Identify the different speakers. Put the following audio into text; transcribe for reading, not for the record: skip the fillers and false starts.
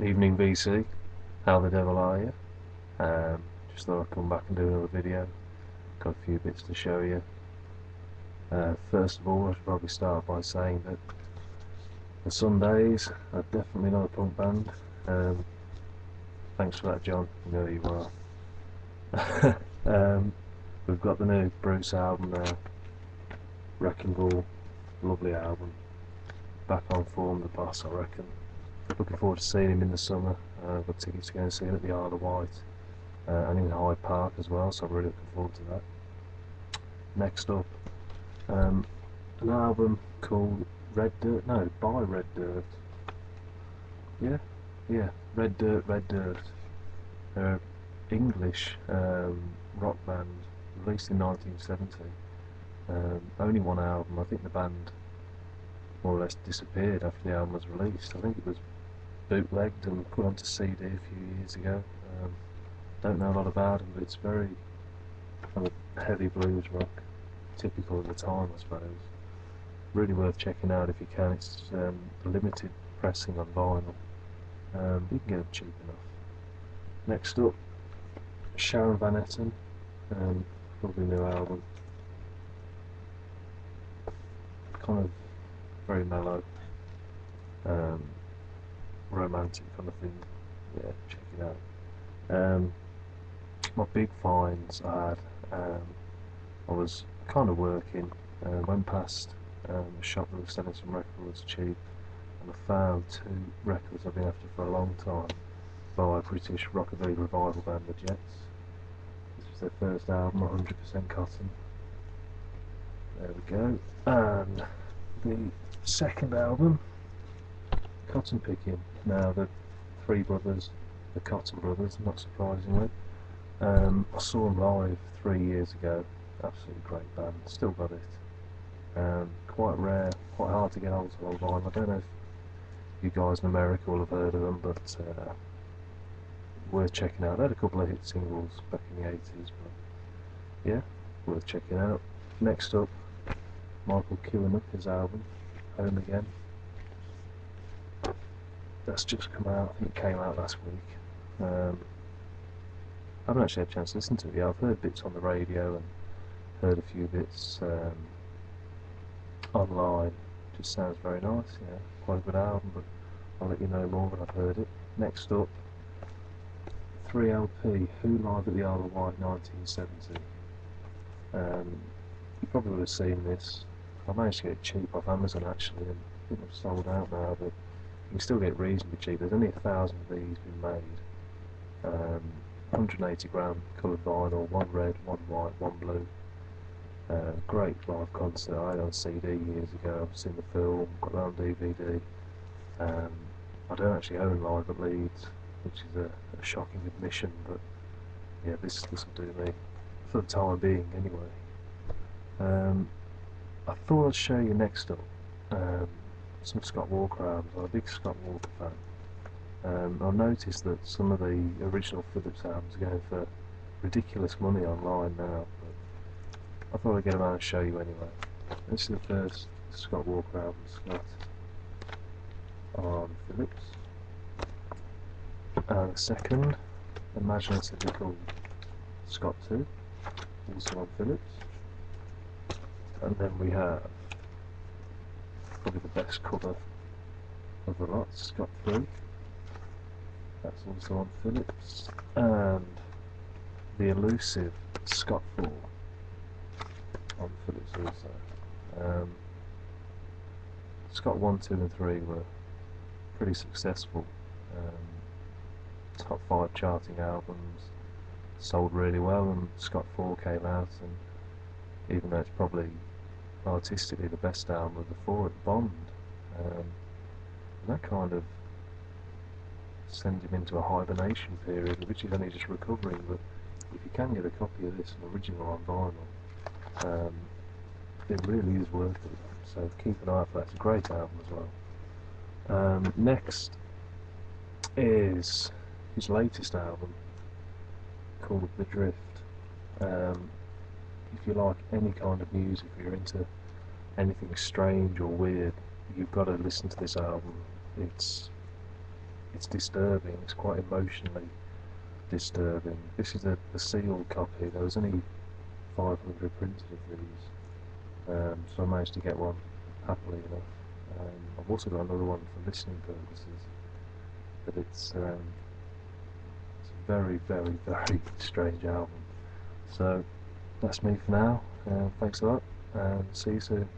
Speaker 1: Evening VC, how the devil are you? Just thought I'd come back and do another video. Got a few bits to show you. First of all, I should probably start by saying that the Sundays are definitely not a punk band. Thanks for that, John. You know who you are. We've got the new Bruce album now. Wrecking Ball, lovely album. Back on form, the boss, I reckon. Looking forward to seeing him in the summer. I've got tickets to go and see him at the Isle of Wight and in Hyde Park as well, so I'm really looking forward to that. Next up, an album called Red Dirt, no, by Red Dirt. Yeah, Red Dirt, Red Dirt. They're English rock band, released in 1970. Only one album. I think the band more or less disappeared after the album was released. I think it was bootlegged and put onto CD a few years ago. Don't know a lot about them, but it's very kind of heavy blues rock, typical of the time, I suppose. Really worth checking out if you can. It's a limited pressing on vinyl. You can get it cheap enough. Next up, Sharon Van Etten, lovely new album. Kind of very mellow, romantic kind of thing. Yeah, check it out. My big finds I had, I was kind of working, went past a shop that was selling some records cheap, and I found two records I've been after for a long time by a British rockabilly revival band, the Jets. This was their first album, 100% Cotton. There we go. And the second album, Cotton Picking. Now the three brothers, the Cotton Brothers, not surprisingly. I saw them live 3 years ago. Absolutely great band. Still got it. Quite rare, quite hard to get hold of online. I don't know if you guys in America will have heard of them, but worth checking out. They had a couple of hit singles back in the 80s, but yeah, worth checking out. Next up, Michael Kiwanuka, his album, Home Again. That's just come out. I think it came out last week. I haven't actually had a chance to listen to it yet. I've heard bits on the radio and heard a few bits online. Just sounds very nice, yeah. Quite a good album, but I'll let you know more when I've heard it. Next up, 3LP, Who Live at the Isle of Wight 1970. You probably would have seen this. I managed to get it cheap off Amazon actually, and I think they've sold out now, but you can still get it reasonably cheap. There's only 1,000 of these been made. 180 gram coloured vinyl, one red, one white, one blue. Great live concert. I had it on CD years ago. I've seen the film, got it on DVD. I don't actually own Live at Leeds, which is a shocking admission, but yeah, this will do me for the time being anyway. I thought I'd show you next up some Scott Walker albums. I'm a big Scott Walker fan. I noticed that some of the original Phillips albums are going for ridiculous money online now, but I thought I'd get them out and show you anyway. This is the first Scott Walker album Scott on Phillips, and the second, imaginatively called Scott 2, also on Phillips. And then we have probably the best cover of the lot, Scott 3. That's also on Phillips. And the elusive Scott 4 on Phillips also. Scott 1, 2 and 3 were pretty successful. Top 5 charting albums, sold really well, and Scott 4 came out, and even though it's probably artistically the best album of the four, it bombed. And that kind of sent him into a hibernation period, which is only just recovering. But if you can get a copy of this, an original on vinyl, it really is worth it. So keep an eye out for that. It's a great album as well. Next is his latest album called The Drift. If you like any kind of music, if you're into anything strange or weird, you've got to listen to this album. It's it's disturbing. It's quite emotionally disturbing. This is a sealed copy. There was only 500 printed of these, so I managed to get one happily enough. I've also got another one for listening purposes, but it's a very, very, very strange album. So that's me for now. Thanks a lot, and see you soon.